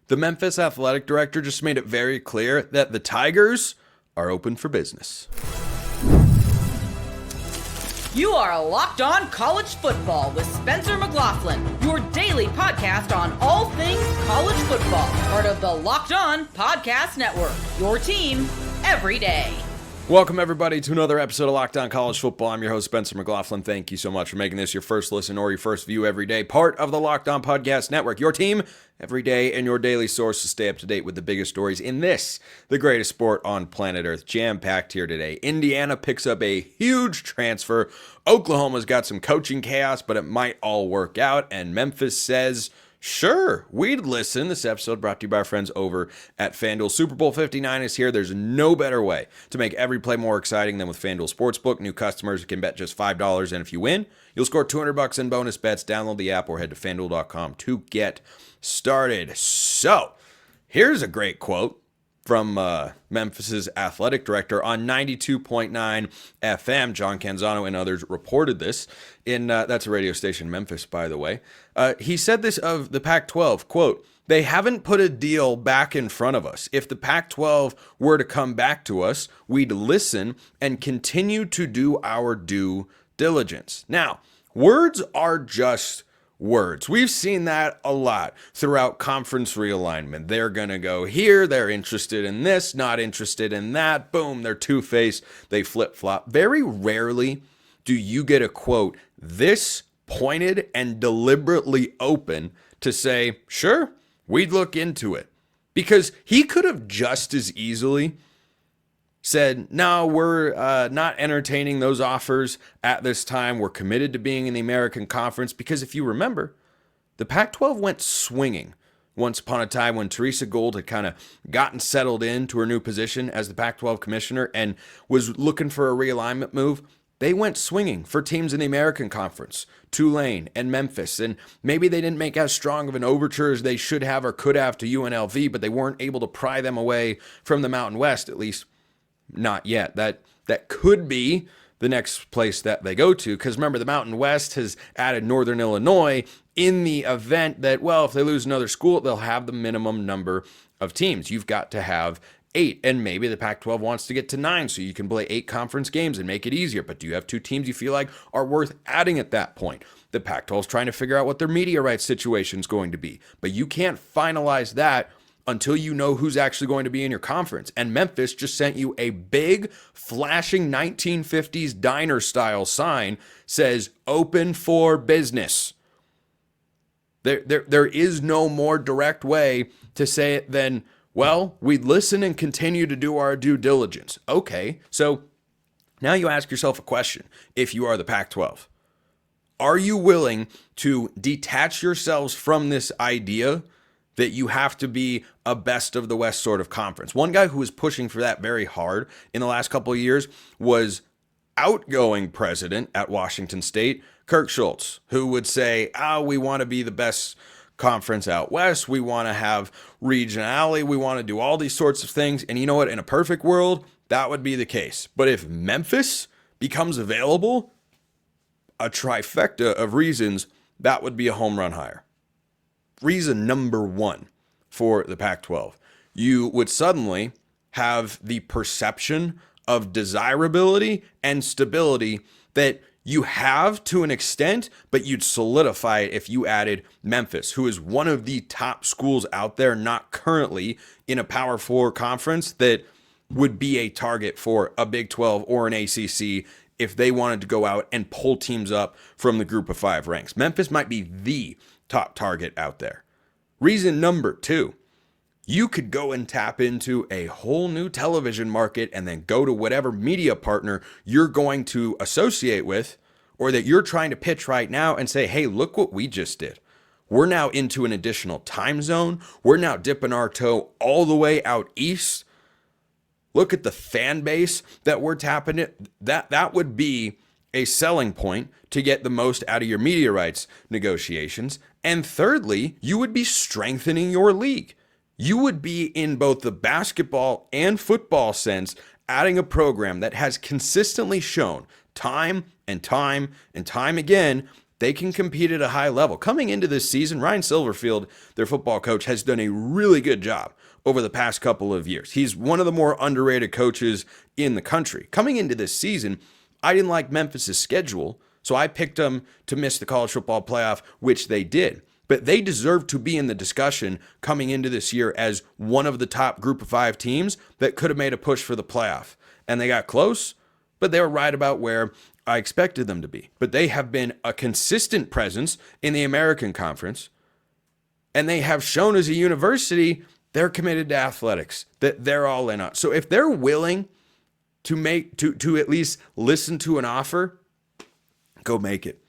The Memphis Athletic Director just made it very clear that the Tigers are open for business. You are Locked On College Football with Spencer McLaughlin, your daily podcast on all things college football. Part of the Locked On Podcast Network, your team every day. Welcome, everybody, to another episode of Locked On College Football. I'm your host, Spencer McLaughlin. Thank you so much for making this your first listen or your first view every day. Part of the Locked On Podcast Network, your team every day and your daily source to stay up to date with the biggest stories in this, the greatest sport on planet Earth. Jam-packed here today. Indiana picks up a huge transfer. Oklahoma's got some coaching chaos, but it might all work out. And Memphis says, sure, we'd listen. This episode brought to you by our friends over at FanDuel. Super Bowl 59 is here. There's no better way to make every play more exciting than with FanDuel Sportsbook. New customers can bet just $5, and if you win, you'll score $200 in bonus bets. Download the app or head to FanDuel.com to get started. So, here's a great quote from Memphis's athletic director on 92.9 FM. John Canzano and others reported this in, that's a radio station in Memphis, by the way. He said this of the Pac-12, quote, "They haven't put a deal back in front of us. If the Pac-12 were to come back to us, we'd listen and continue to do our due diligence." Now, words are just words. We've seen that a lot throughout conference realignment. They're going to go here, they're interested in this, not interested in that. Boom, they're two-faced, they flip-flop. Very rarely do you get a quote this pointed and deliberately open to say, sure, we'd look into it. Because he could have just as easily said, no, we're not entertaining those offers at this time. We're committed to being in the American Conference. Because if you remember, the Pac-12 went swinging once upon a time when Teresa Gould had kind of gotten settled into her new position as the Pac-12 commissioner and was looking for a realignment move. They went swinging for teams in the American Conference, Tulane and Memphis, and maybe they didn't make as strong of an overture as they should have or could have to UNLV, but they weren't able to pry them away from the Mountain West, at least not yet. That could be the next place that they go to, because remember, the Mountain West has added Northern Illinois in the event that, well, if they lose another school, they'll have the minimum number of teams. You've got to have 8, and maybe the Pac-12 wants to get to 9 so you can play 8 conference games and make it easier. But do you have 2 teams you feel like are worth adding at that point? The Pac-12 is trying to figure out what their media rights situation is going to be, but you can't finalize that until you know who's actually going to be in your conference. And Memphis just sent you a big, flashing 1950s diner-style sign, says, open for business. There is no more direct way to say it than, well, we'd listen and continue to do our due diligence. Okay, so now you ask yourself a question. If you are the Pac-12, are you willing to detach yourselves from this idea that you have to be a best of the West sort of conference? One guy who was pushing for that very hard in the last couple of years was outgoing president at Washington State, Kirk Schultz, who would say, we want to be the best conference out West. We want to have regionality. We want to do all these sorts of things. And you know what? In a perfect world, that would be the case. But if Memphis becomes available, a trifecta of reasons, that would be a home run hire. Reason number 1 for the Pac-12, you would suddenly have the perception of desirability and stability that you have to an extent, but you'd solidify it if you added Memphis, who is one of the top schools out there, not currently in a Power 4 conference, that would be a target for a Big 12 or an ACC if they wanted to go out and pull teams up from the group of 5 ranks. Memphis might be the top target out there. Reason number 2, you could go and tap into a whole new television market and then go to whatever media partner you're going to associate with or that you're trying to pitch right now and say, hey, look what we just did. We're now into an additional time zone. We're now dipping our toe all the way out east. Look at the fan base that we're tapping it. That would be a selling point to get the most out of your media rights negotiations. And thirdly, you would be strengthening your league. You would be, in both the basketball and football sense, adding a program that has consistently shown time and time and time again they can compete at a high level. Coming into this season, Ryan Silverfield, their football coach, has done a really good job over the past couple of years. He's one of the more underrated coaches in the country. Coming into this season, I didn't like Memphis' schedule, so I picked them to miss the college football playoff, which they did. But they deserve to be in the discussion coming into this year as one of the top group of 5 teams that could have made a push for the playoff. And they got close, but they were right about where I expected them to be. But they have been a consistent presence in the American Conference, and they have shown as a university they're committed to athletics, that they're all in on. So if they're willing to at least listen to an offer, go make it.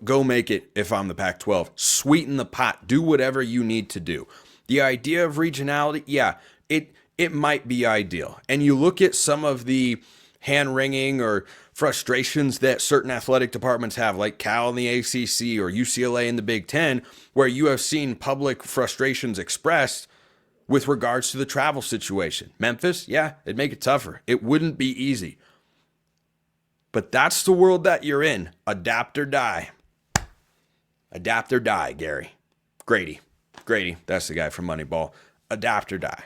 Go make it if I'm the Pac-12. Sweeten the pot. Do whatever you need to do. The idea of regionality, yeah, it might be ideal. And you look at some of the hand-wringing or frustrations that certain athletic departments have, like Cal in the ACC or UCLA in the Big Ten, where you have seen public frustrations expressed with regards to the travel situation. Memphis, yeah, it'd make it tougher. It wouldn't be easy. But that's the world that you're in. Adapt or die. Adapt or die, Gary. Grady, that's the guy from Moneyball. Adapt or die.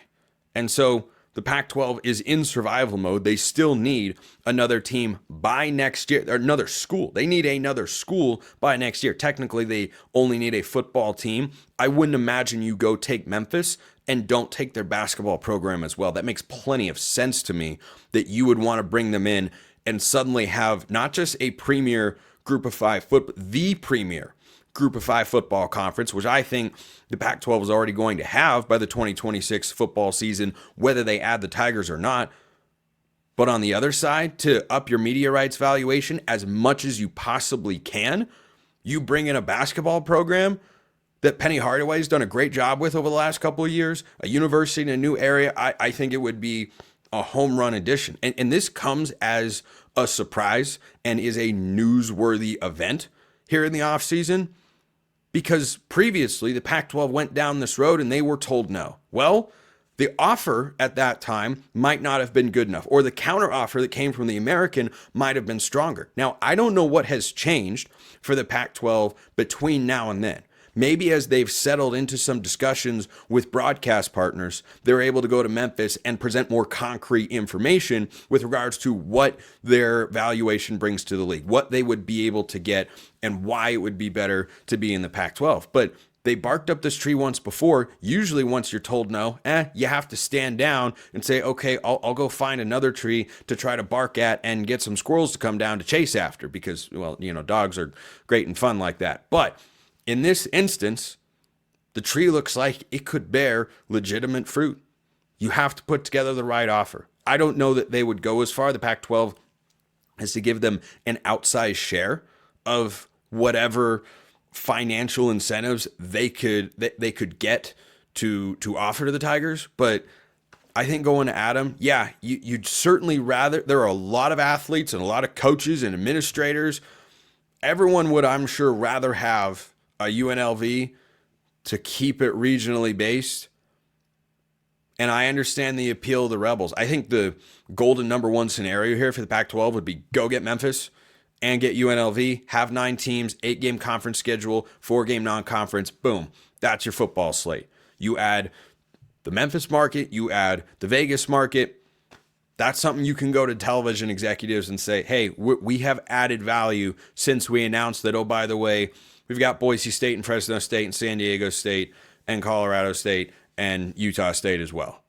And so the Pac-12 is in survival mode. They still need another team by next year, or another school. They need another school by next year. Technically, they only need a football team. I wouldn't imagine you go take Memphis and don't take their basketball program as well. That makes plenty of sense to me that you would want to bring them in and suddenly have not just a premier group of 5 the premier group of 5 football conference, which I think the Pac-12 is already going to have by the 2026 football season, whether they add the Tigers or not. But on the other side, to up your media rights valuation as much as you possibly can, you bring in a basketball program that Penny Hardaway's done a great job with over the last couple of years, a university in a new area. I think it would be a home run addition. And this comes as a surprise and is a newsworthy event here in the offseason, because previously the Pac-12 went down this road and they were told no. Well, the offer at that time might not have been good enough, or the counter offer that came from the American might have been stronger. Now, I don't know what has changed for the Pac-12 between now and then. Maybe as they've settled into some discussions with broadcast partners, they're able to go to Memphis and present more concrete information with regards to what their valuation brings to the league, what they would be able to get, and why it would be better to be in the Pac-12. But they barked up this tree once before. Usually once you're told no, you have to stand down and say, okay, I'll go find another tree to try to bark at and get some squirrels to come down to chase after, because, well, dogs are great and fun like that. But in this instance, the tree looks like it could bear legitimate fruit. You have to put together the right offer. I don't know that they would go as far, the Pac-12, as to give them an outsized share of whatever financial incentives they could get to offer to the Tigers. But I think going to Adam, yeah, you'd certainly rather. There are a lot of athletes and a lot of coaches and administrators. Everyone would, I'm sure, rather have a UNLV to keep it regionally based. And I understand the appeal of the Rebels. I think the golden number one scenario here for the Pac-12 would be go get Memphis and get UNLV, have 9 teams, 8-game conference schedule, 4-game non-conference, boom. That's your football slate. You add the Memphis market, you add the Vegas market. That's something you can go to television executives and say, hey, we have added value since we announced that, oh, by the way, we've got Boise State and Fresno State and San Diego State and Colorado State and Utah State as well,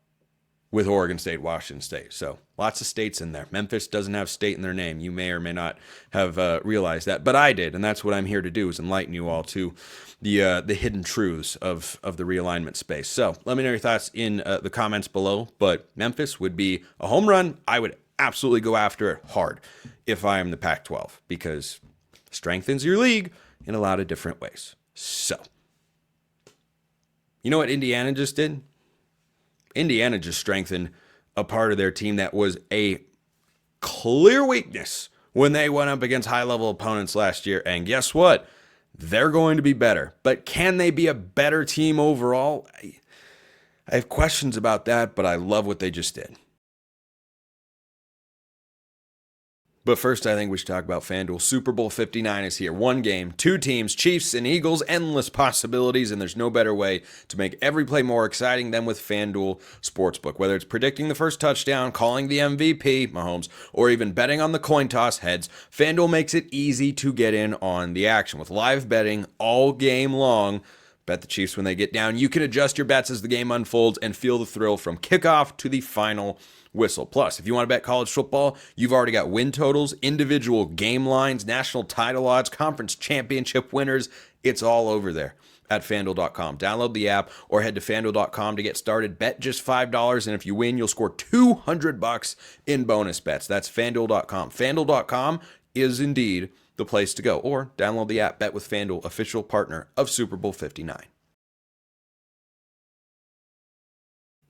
with Oregon State, Washington State. So lots of states in there. Memphis doesn't have state in their name. You may or may not have realized that, but I did, and that's what I'm here to do, is enlighten you all to the hidden truths of the realignment space. So let me know your thoughts in the comments below, but Memphis would be a home run. I would absolutely go after it hard if I am the Pac-12, because it strengthens your league in a lot of different ways. So, you know what Indiana just did? Indiana just strengthened a part of their team that was a clear weakness when they went up against high-level opponents last year. And guess what? They're going to be better. But can they be a better team overall? I have questions about that, but I love what they just did. But first, I think we should talk about FanDuel. Super Bowl 59 is here. One game, two teams, Chiefs and Eagles, endless possibilities, and there's no better way to make every play more exciting than with FanDuel Sportsbook. Whether it's predicting the first touchdown, calling the MVP, Mahomes, or even betting on the coin toss heads, FanDuel makes it easy to get in on the action. With live betting all game long, bet the Chiefs when they get down. You can adjust your bets as the game unfolds and feel the thrill from kickoff to the final whistle. Plus, if you want to bet college football, you've already got win totals, individual game lines, national title odds, conference championship winners. It's all over there at FanDuel.com. Download the app or head to FanDuel.com to get started. Bet just $5, and if you win, you'll score $200 in bonus bets. That's FanDuel.com. FanDuel.com is indeed the place to go. Or download the app. Bet with FanDuel, official partner of Super Bowl 59.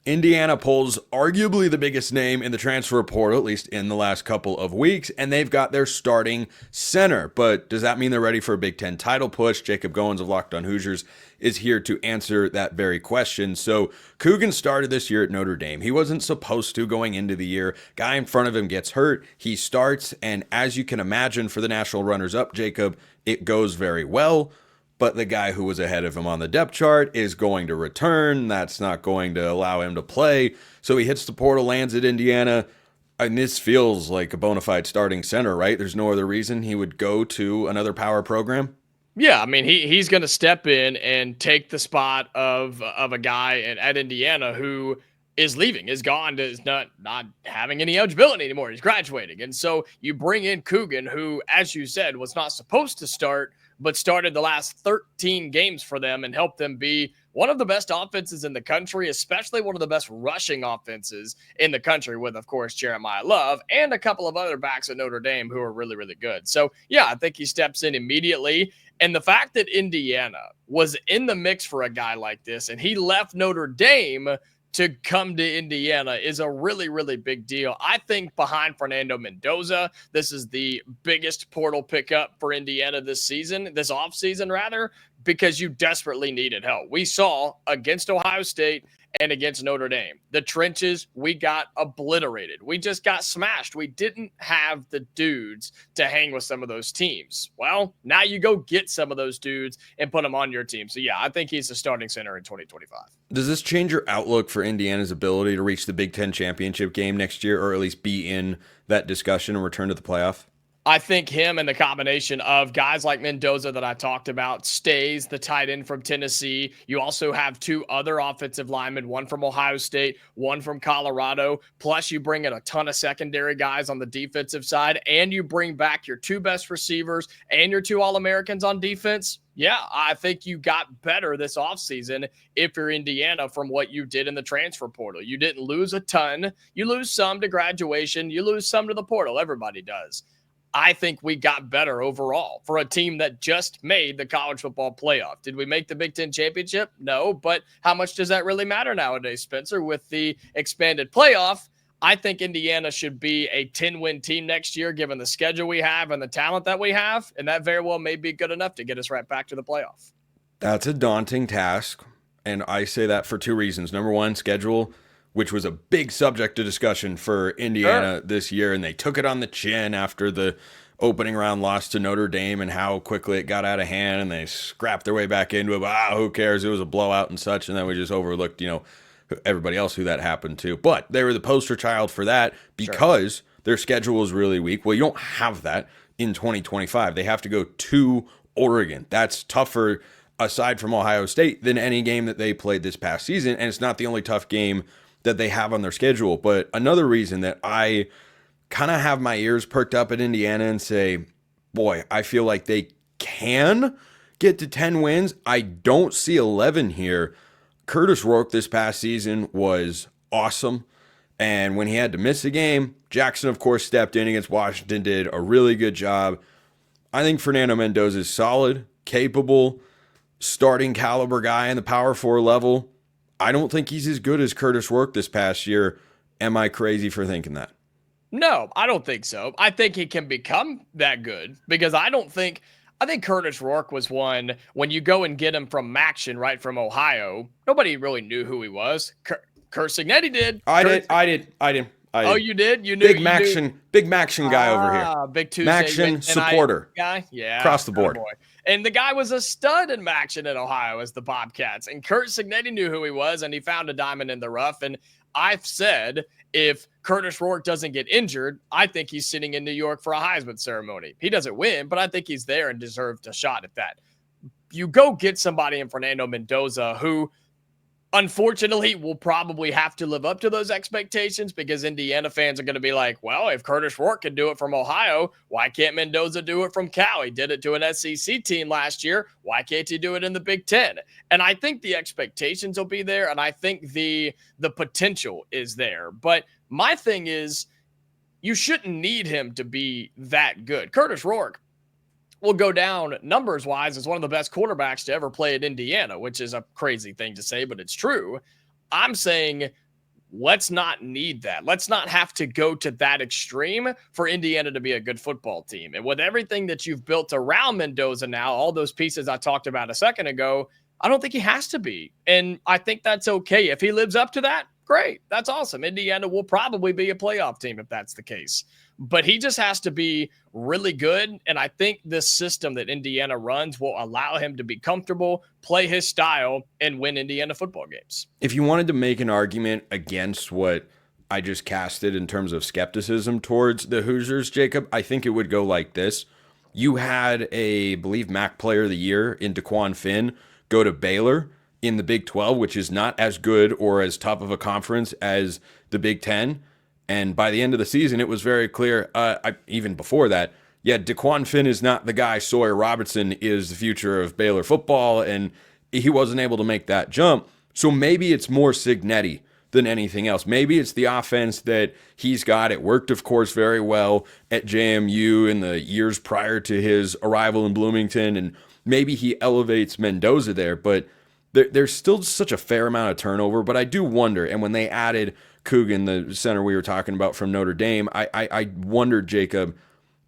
Indiana pulls arguably the biggest name in the transfer portal, at least in the last couple of weeks, and they've got their starting center. But does that mean they're ready for a Big Ten title push? Jacob Goins of Locked On Hoosiers is here to answer that very question. So Coogan started this year at Notre Dame. He wasn't supposed to going into the year. Guy in front of him gets hurt. He starts, and as you can imagine, for the national runners-up, Jacob, it goes very well. But the guy who was ahead of him on the depth chart is going to return. That's not going to allow him to play. So he hits the portal, lands at Indiana, and this feels like a bona fide starting center, right? There's no other reason he would go to another power program. Yeah, I mean, he's going to step in and take the spot of a guy at Indiana who is leaving, is gone, is not having any eligibility anymore. He's graduating. And so you bring in Coogan, who, as you said, was not supposed to start, but started the last 13 games for them and helped them be one of the best offenses in the country, especially one of the best rushing offenses in the country with, of course, Jeremiah Love and a couple of other backs at Notre Dame who are really, really good. So, yeah, I think he steps in immediately. And the fact that Indiana was in the mix for a guy like this and he left Notre Dame to come to Indiana is a really, really big deal. I think behind Fernando Mendoza, this is the biggest portal pickup for Indiana this offseason rather, because you desperately needed help. We saw against Ohio State and against Notre Dame, the trenches, we got obliterated. We just got smashed. We didn't have the dudes to hang with some of those teams. Well, now you go get some of those dudes and put them on your team. So, yeah, I think he's the starting center in 2025. Does this change your outlook for Indiana's ability to reach the Big Ten championship game next year, or at least be in that discussion and return to the playoff? I think him and the combination of guys like Mendoza that I talked about, Stays, the tight end from Tennessee. You also have two other offensive linemen, one from Ohio State, one from Colorado. Plus you bring in a ton of secondary guys on the defensive side, and you bring back your two best receivers and your two All-Americans on defense. Yeah, I think you got better this offseason if you're Indiana from what you did in the transfer portal. You didn't lose a ton. You lose some to graduation. You lose some to the portal. Everybody does. I think we got better overall for a team that just made the college football playoff. Did we make the Big Ten championship? No, but how much does that really matter nowadays, Spencer? With the expanded playoff, I think Indiana should be a 10-win team next year, given the schedule we have and the talent that we have, and that very well may be good enough to get us right back to the playoff. That's a daunting task, and I say that for two reasons. Number one, schedule, which was a big subject of discussion for Indiana this year, and they took it on the chin after the opening round loss to Notre Dame and how quickly it got out of hand, and they scrapped their way back into it. But, who cares? It was a blowout and such, and then we just overlooked, everybody else who that happened to. But they were the poster child for that because their schedule was really weak. Well, you don't have that in 2025. They have to go to Oregon. That's tougher, aside from Ohio State, than any game that they played this past season, and it's not the only tough game that they have on their schedule. But another reason that I kind of have my ears perked up at Indiana and say, boy, I feel like they can get to 10 wins. I don't see 11 here. Curtis Rourke this past season was awesome. And when he had to miss a game, Jackson, of course, stepped in against Washington, did a really good job. I think Fernando Mendoza is solid, capable, starting caliber guy in the Power 4 level. I don't think he's as good as Curtis Rourke this past year. Am I crazy for thinking that? No, I don't think so. I think he can become that good because I think Curtis Rourke was one, when you go and get him from Maction, right, from Ohio, nobody really knew who he was. Curt Cignetti did. I did. Oh, you did? You knew? Big Maction guy over here. Big Tuesday. Maction supporter. Guy? Yeah. Across the board. Boy. And the guy was a stud in Maction at Ohio as the Bobcats. And Curt Cignetti knew who he was, and he found a diamond in the rough. And I've said if Curtis Rourke doesn't get injured, I think he's sitting in New York for a Heisman ceremony. He doesn't win, but I think he's there and deserved a shot at that. You go get somebody in Fernando Mendoza who, unfortunately, will probably have to live up to those expectations because Indiana fans are going to be like, well, if Curtis Rourke can do it from Ohio, why can't Mendoza do it from Cal? He did it to an SEC team last year. Why can't he do it in the Big Ten? And I think the expectations will be there, and I think the potential is there. But my thing is, you shouldn't need him to be that good. Curtis Rourke will go down numbers-wise as one of the best quarterbacks to ever play at Indiana, which is a crazy thing to say, but it's true. I'm saying let's not need that. Let's not have to go to that extreme for Indiana to be a good football team. And with everything that you've built around Mendoza now, all those pieces I talked about a second ago, I don't think he has to be. And I think that's okay. If he lives up to that, great. That's awesome. Indiana will probably be a playoff team if that's the case. But he just has to be really good. And I think this system that Indiana runs will allow him to be comfortable, play his style, and win Indiana football games. If you wanted to make an argument against what I just casted in terms of skepticism towards the Hoosiers, Jacob, I think it would go like this. You had I believe, MAC Player of the Year in DeQuan Finn go to Baylor in the Big 12, which is not as good or as tough of a conference as the Big 10. And by the end of the season, it was very clear, even before that, DeQuan Finn is not the guy. Sawyer Robertson is the future of Baylor football, and he wasn't able to make that jump. So maybe it's more Cignetti than anything else. Maybe it's the offense that he's got. It worked, of course, very well at JMU in the years prior to his arrival in Bloomington, and maybe he elevates Mendoza there, but there's still such a fair amount of turnover. But I do wonder, and when they added Coogan, the center we were talking about from Notre Dame, I wondered, Jacob,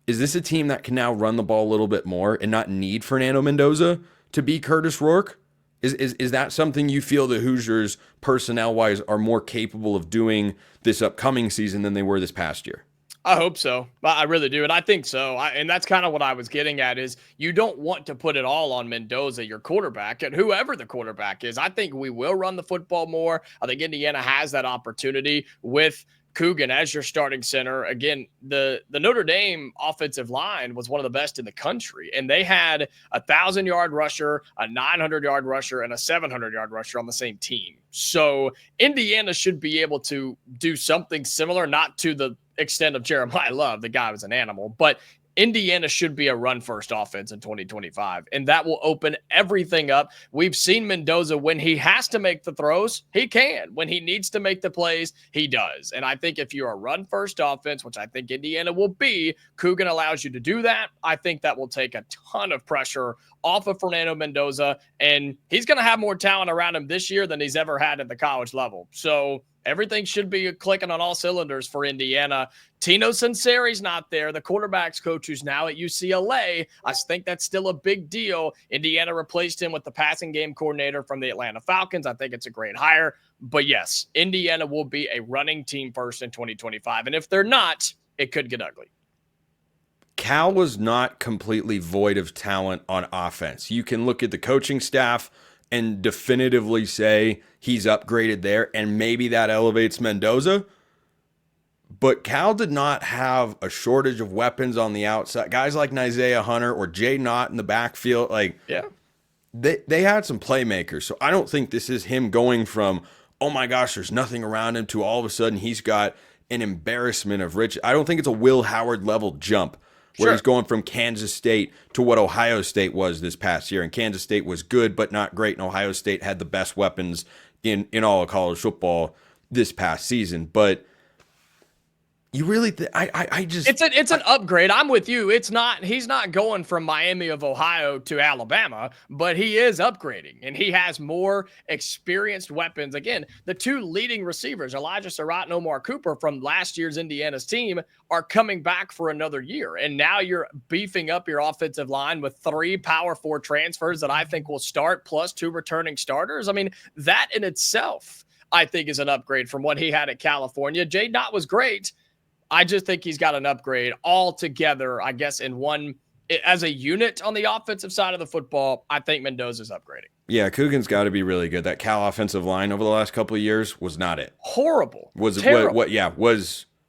is this a team that can now run the ball a little bit more and not need Fernando Mendoza to be Curtis Rourke? Is that something you feel the Hoosiers, personnel-wise, are more capable of doing this upcoming season than they were this past year? I hope so. I really do. And I think so. And that's kind of what I was getting at is you don't want to put it all on Mendoza, your quarterback, and whoever the quarterback is. I think we will run the football more. I think Indiana has that opportunity with Coogan as your starting center. Again, the Notre Dame offensive line was one of the best in the country, and they had a 1,000-yard rusher, a 900-yard rusher, and a 700-yard rusher on the same team. So Indiana should be able to do something similar, not to the extent of Jeremiah Love. The guy was an animal, but Indiana should be a run-first offense in 2025, and that will open everything up. We've seen Mendoza, when he has to make the throws, he can. When he needs to make the plays, he does. And I think if you're a run-first offense, which I think Indiana will be, Coogan allows you to do that. I think that will take a ton of pressure off of Fernando Mendoza, and he's going to have more talent around him this year than he's ever had at the college level. So everything should be clicking on all cylinders for Indiana. Tino Sunseri's not there. The quarterback's coach who's now at UCLA. I think that's still a big deal. Indiana replaced him with the passing game coordinator from the Atlanta Falcons. I think it's a great hire. But yes, Indiana will be a running team first in 2025. And if they're not, it could get ugly. Cal was not completely void of talent on offense. You can look at the coaching staff and definitively say he's upgraded there, and maybe that elevates Mendoza. But Cal did not have a shortage of weapons on the outside. Guys like Isaiah Hunter or Jay Knott in the backfield, they had some playmakers. So I don't think this is him going from, oh my gosh, there's nothing around him, to all of a sudden he's got an embarrassment of riches. I don't think it's a Will Howard level jump where he's going from Kansas State to what Ohio State was this past year. And Kansas State was good, but not great. And Ohio State had the best weapons in all of college football this past season. But you really, it's an upgrade. I'm with you. He's not going from Miami of Ohio to Alabama, but he is upgrading, and he has more experienced weapons. Again, the two leading receivers, Elijah Surratt and Omar Cooper from last year's Indiana's team, are coming back for another year. And now you're beefing up your offensive line with 3 Power 4 transfers that I think will start, plus 2 returning starters. I mean, that in itself, I think is an upgrade from what he had at California. Jay Knott was great. I just think he's got an upgrade altogether, I guess, in one as a unit on the offensive side of the football. I think Mendoza's upgrading. Yeah, Coogan's got to be really good. That Cal offensive line over the last couple of years was not it. Horrible. Was terrible.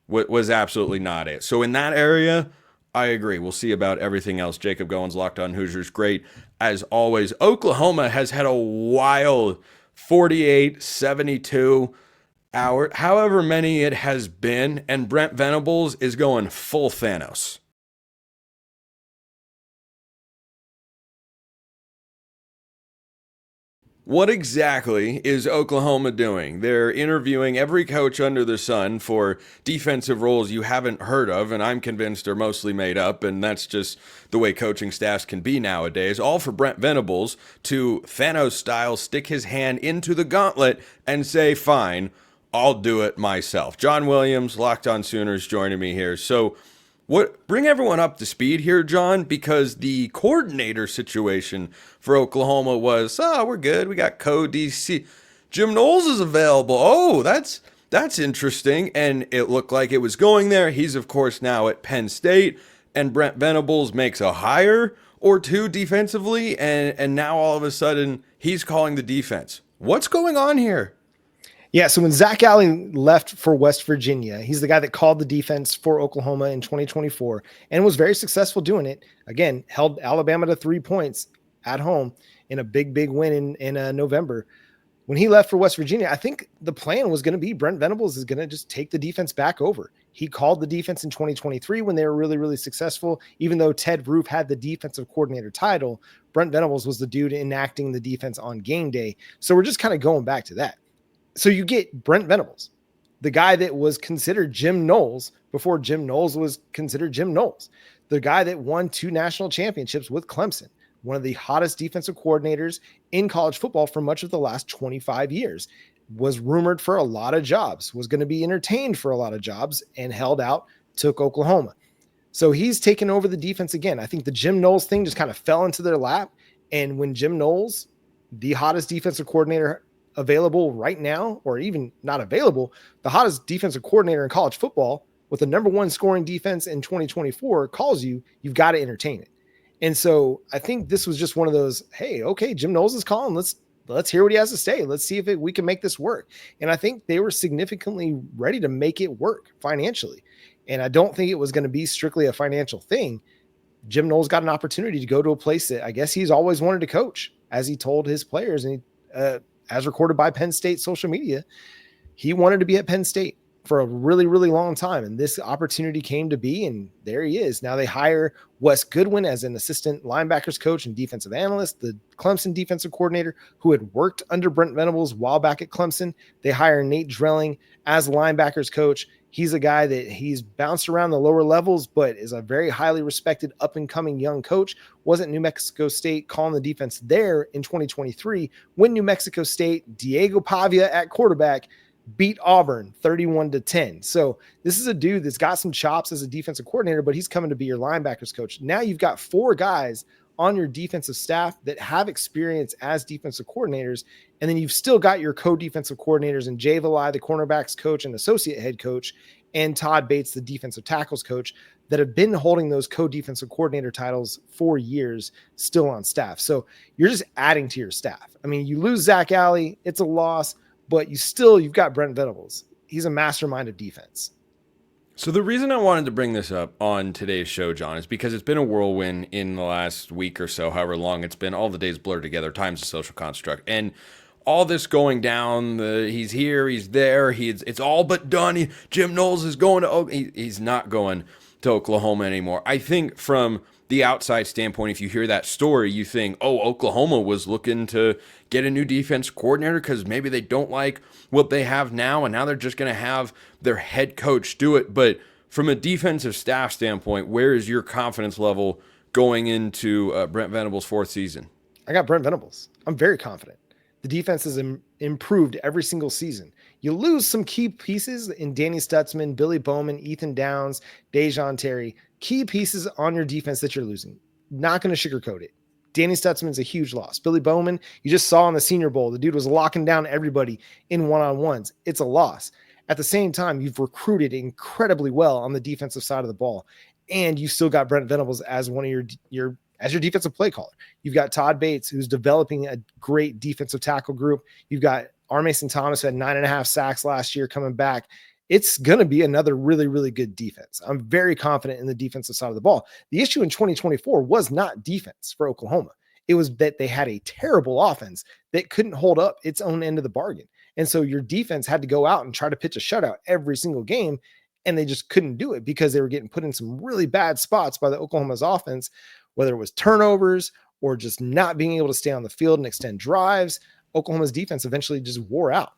Was absolutely not it. So in that area, I agree. We'll see about everything else. Jacob Goins, Locked On Hoosiers, great as always. Oklahoma has had a wild 48, 72 hour, however many it has been, and Brent Venables is going full Thanos. What exactly is Oklahoma doing? They're interviewing every coach under the sun for defensive roles you haven't heard of, and I'm convinced are mostly made up, and that's just the way coaching staffs can be nowadays. All for Brent Venables to Thanos-style stick his hand into the gauntlet and say, fine, I'll do it myself. John Williams, Locked On Sooners, joining me here. So bring everyone up to speed here, John, because the coordinator situation for Oklahoma was, we're good. We got co-DC. Jim Knowles is available. Oh, that's interesting. And it looked like it was going there. He's, of course, now at Penn State. And Brent Venables makes a hire or two defensively. And now all of a sudden, he's calling the defense. What's going on here? Yeah, so when Zach Allen left for West Virginia, he's the guy that called the defense for Oklahoma in 2024 and was very successful doing it. Again, held Alabama to 3 points at home in a big win in November. When he left for West Virginia, I think the plan was going to be Brent Venables is going to just take the defense back over. He called the defense in 2023 when they were really successful. Even though Ted Roof had the defensive coordinator title, Brent Venables was the dude enacting the defense on game day. So we're just kind of going back to that. So you get Brent Venables, the guy that was considered Jim Knowles before Jim Knowles was considered Jim Knowles, the guy that won 2 national championships with Clemson, one of the hottest defensive coordinators in college football for much of the last 25 years, was rumored for a lot of jobs, was going to be entertained for a lot of jobs, and held out, took Oklahoma. So he's taken over the defense again. I think the Jim Knowles thing just kind of fell into their lap. And when Jim Knowles, the hottest defensive coordinator available right now, or even not available, the hottest defensive coordinator in college football with the number 1 scoring defense in 2024 calls you, you've got to entertain it. And so I think this was just one of those, hey, okay, Jim Knowles is calling. Let's hear what he has to say. Let's see if we can make this work. And I think they were significantly ready to make it work financially. And I don't think it was going to be strictly a financial thing. Jim Knowles got an opportunity to go to a place that I guess he's always wanted to coach, as he told his players, and as recorded by Penn State social media, he wanted to be at Penn State for a really long time. And this opportunity came to be, and there he is. Now they hire Wes Goodwin as an assistant linebackers coach and defensive analyst, the Clemson defensive coordinator who had worked under Brent Venables while back at Clemson. They hire Nate Drilling as linebackers coach. He's a guy that he's bounced around the lower levels, but is a very highly respected up-and-coming young coach. Was at New Mexico State calling the defense there in 2023 when New Mexico State, Diego Pavia at quarterback, beat Auburn 31-10. So this is a dude that's got some chops as a defensive coordinator, but he's coming to be your linebackers coach. Now you've got 4 guys on your defensive staff that have experience as defensive coordinators. And then you've still got your co-defensive coordinators in Jay Valai, the cornerbacks coach and associate head coach, and Todd Bates, the defensive tackles coach, that have been holding those co-defensive coordinator titles for years still on staff. So you're just adding to your staff. I mean, you lose Zach Alley, it's a loss, but you've got Brent Venables. He's a mastermind of defense. So the reason I wanted to bring this up on today's show, John, is because it's been a whirlwind in the last week or so, however long it's been. All the days blur together. Time's a social construct. And all this going down, he's here, he's there, it's all but done. Jim Knowles is going to he's not going to Oklahoma anymore. I think from the outside standpoint, if you hear that story, you think, oh, Oklahoma was looking to get a new defense coordinator because maybe they don't like what they have now, and now they're just going to have their head coach do it. But from a defensive staff standpoint, where is your confidence level going into Brent Venables' 4th season? I got Brent Venables. I'm very confident. The defense has improved every single season. You lose some key pieces in Danny Stutzman, Billy Bowman, Ethan Downs, Dejon Terry. Key pieces on your defense that you're losing. Not going to sugarcoat it. Danny Stutzman's a huge loss. Billy Bowman, you just saw in the Senior Bowl, the dude was locking down everybody in one-on-ones. It's a loss. At the same time, you've recruited incredibly well on the defensive side of the ball, and you still got Brent Venables as one of your defensive play caller. You've got Todd Bates, who's developing a great defensive tackle group. You've got R. Mason Thomas, who had 9.5 sacks last year, coming back. It's going to be another really, really good defense. I'm very confident in the defensive side of the ball. The issue in 2024 was not defense for Oklahoma. It was that they had a terrible offense that couldn't hold up its own end of the bargain. And so your defense had to go out and try to pitch a shutout every single game, and they just couldn't do it because they were getting put in some really bad spots by the Oklahoma's offense, whether it was turnovers or just not being able to stay on the field and extend drives. Oklahoma's defense eventually just wore out.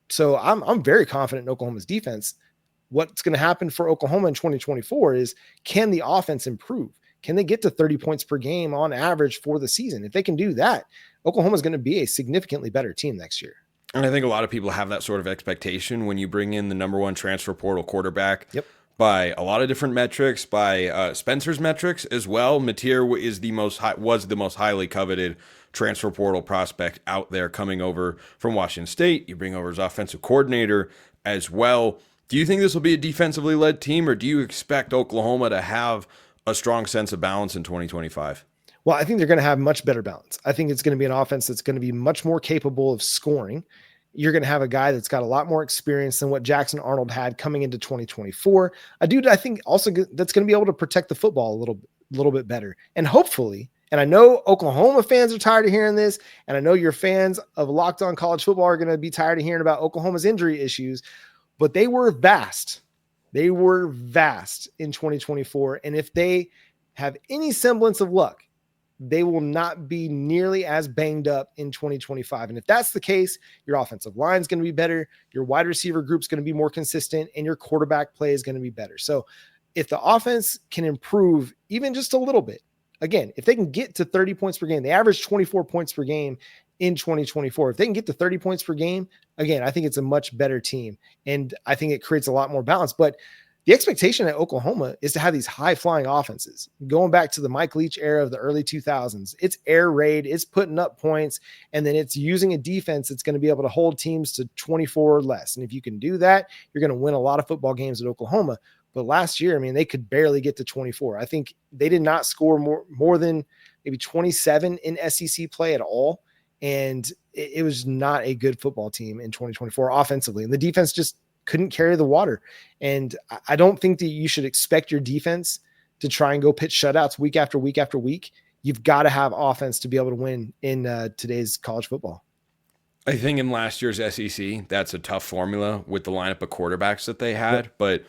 So I'm very confident in Oklahoma's defense. What's going to happen for Oklahoma in 2024 is, can the offense improve? Can they get to 30 points per game on average for the season? If they can do that, Oklahoma is going to be a significantly better team next year. And I think a lot of people have that sort of expectation when you bring in the number one transfer portal quarterback. Yep. By a lot of different metrics, by Spencer's metrics as well. Mateer was the most highly coveted transfer portal prospect out there coming over from Washington State. You bring over his offensive coordinator as well. Do you think this will be a defensively led team, or do you expect Oklahoma to have a strong sense of balance in 2025? Well, I think they're going to have much better balance. I think it's going to be an offense that's going to be much more capable of scoring. You're going to have a guy that's got a lot more experience than what Jackson Arnold had coming into 2024. A dude I think also that's going to be able to protect the football a little bit better. And hopefully, and I know Oklahoma fans are tired of hearing this, and I know your fans of Locked On College Football are going to be tired of hearing about Oklahoma's injury issues, but they were vast. They were vast in 2024. And if they have any semblance of luck, they will not be nearly as banged up in 2025. And if that's the case, your offensive line is going to be better, your wide receiver group is going to be more consistent, and your quarterback play is going to be better. So if the offense can improve even just a little bit, again, if they can get to 30 points per game, they average 24 points per game in 2024. If they can get to 30 points per game, again, I think it's a much better team. And I think it creates a lot more balance. But the expectation at Oklahoma is to have these high-flying offenses. Going back to the Mike Leach era of the early 2000s, it's air raid, it's putting up points, and then it's using a defense that's going to be able to hold teams to 24 or less. And if you can do that, you're going to win a lot of football games at Oklahoma. But last year, I mean, they could barely get to 24. I think they did not score more than maybe 27 in SEC play at all. And it was not a good football team in 2024 offensively. And the defense just couldn't carry the water. And I don't think that you should expect your defense to try and go pitch shutouts week after week after week. You've got to have offense to be able to win in today's college football. I think in last year's SEC, that's a tough formula with the lineup of quarterbacks that they had. Yep. But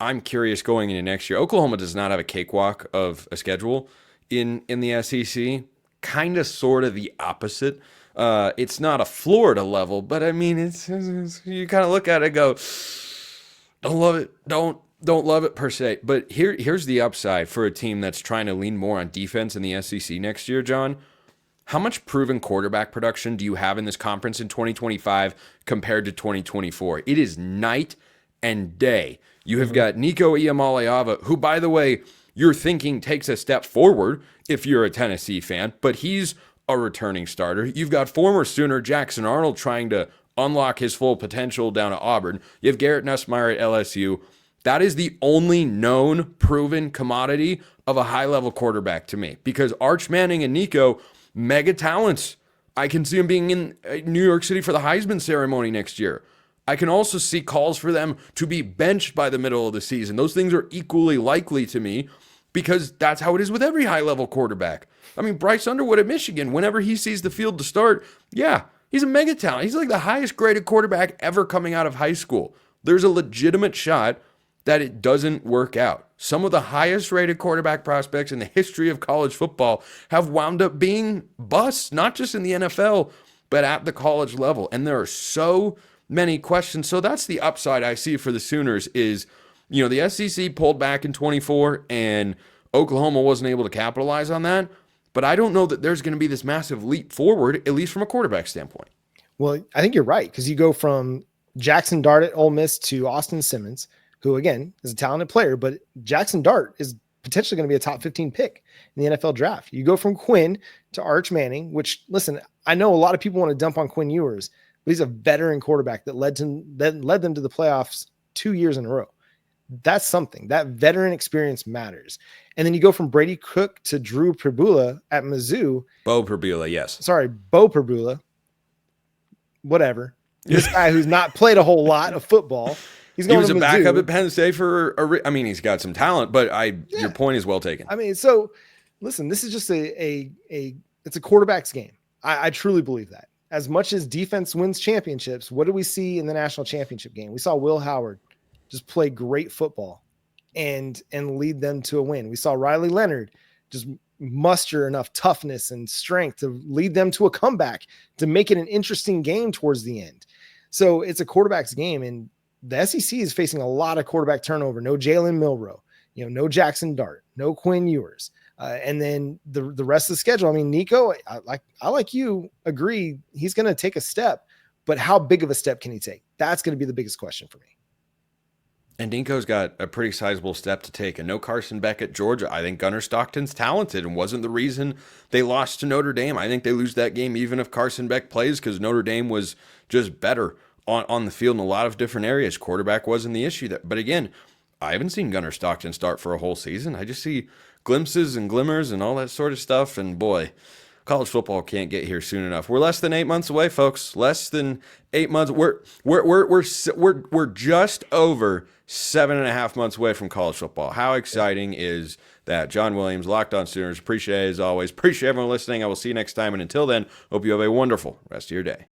I'm curious going into next year. Oklahoma does not have a cakewalk of a schedule in the SEC. Kind of sort of the opposite. It's not a Florida level, but I mean, it's you kind of look at it and go, don't love it, don't love it per se. But here's the upside for a team that's trying to lean more on defense in the SEC next year, John. How much proven quarterback production do you have in this conference in 2025 compared to 2024? It is night and day. You have got Nico Iamaleava, who, by the way, you're thinking takes a step forward if you're a Tennessee fan, but he's a returning starter. You've got former Sooner Jackson Arnold trying to unlock his full potential down at Auburn. You have Garrett Nussmeier at LSU. That is the only known proven commodity of a high-level quarterback to me, because Arch Manning and Nico, mega talents. I can see them being in New York City for the Heisman ceremony next year. I can also see calls for them to be benched by the middle of the season. Those things are equally likely to me because that's how it is with every high-level quarterback. I mean, Bryce Underwood at Michigan, whenever he sees the field to start, yeah, he's a mega talent. He's like the highest graded quarterback ever coming out of high school. There's a legitimate shot that it doesn't work out. Some of the highest rated quarterback prospects in the history of college football have wound up being busts, not just in the NFL, but at the college level. And there are so many questions. So that's the upside I see for the Sooners is, you know, the SEC pulled back in 24 and Oklahoma wasn't able to capitalize on that. But I don't know that there's going to be this massive leap forward, at least from a quarterback standpoint. Well, I think you're right, because you go from Jackson Dart at Ole Miss to Austin Simmons, who, again, is a talented player, but Jackson Dart is potentially going to be a top 15 pick in the NFL draft. You go from Quinn to Arch Manning, which, listen, I know a lot of people want to dump on Quinn Ewers, but he's a veteran quarterback that led them to the playoffs 2 years in a row. That's something. That veteran experience matters. And then you go from Brady Cook to Drew Perbula at Mizzou. Bo Perbula, yes. Sorry, Bo Perbula. Whatever. This guy who's not played a whole lot of football. He was a backup at Penn State he's got some talent, but your point is well taken. I mean, so listen, this is just it's a quarterback's game. I truly believe that. As much as defense wins championships, what do we see in the national championship game? We saw Will Howard just play great football and lead them to a win. We saw Riley Leonard just muster enough toughness and strength to lead them to a comeback, to make it an interesting game towards the end. So it's a quarterback's game, and the SEC is facing a lot of quarterback turnover. No Jalen Milroe, no Jackson Dart, no Quinn Ewers. And then the rest of the schedule. I mean, Nico, I like you agree he's going to take a step, but how big of a step can he take? That's going to be the biggest question for me. And Dinko's got a pretty sizable step to take. And no Carson Beck at Georgia. I think Gunnar Stockton's talented and wasn't the reason they lost to Notre Dame. I think they lose that game even if Carson Beck plays, because Notre Dame was just better on the field in a lot of different areas. Quarterback wasn't the issue. But again, I haven't seen Gunnar Stockton start for a whole season. I just see glimpses and glimmers and all that sort of stuff. And boy, college football can't get here soon enough. We're less than 8 months away, folks. Less than 8 months. We're just over 7.5 months away from college football. How exciting is that? John Williams, Locked On Sooners. Appreciate it as always. Appreciate everyone listening. I will see you next time. And until then, hope you have a wonderful rest of your day.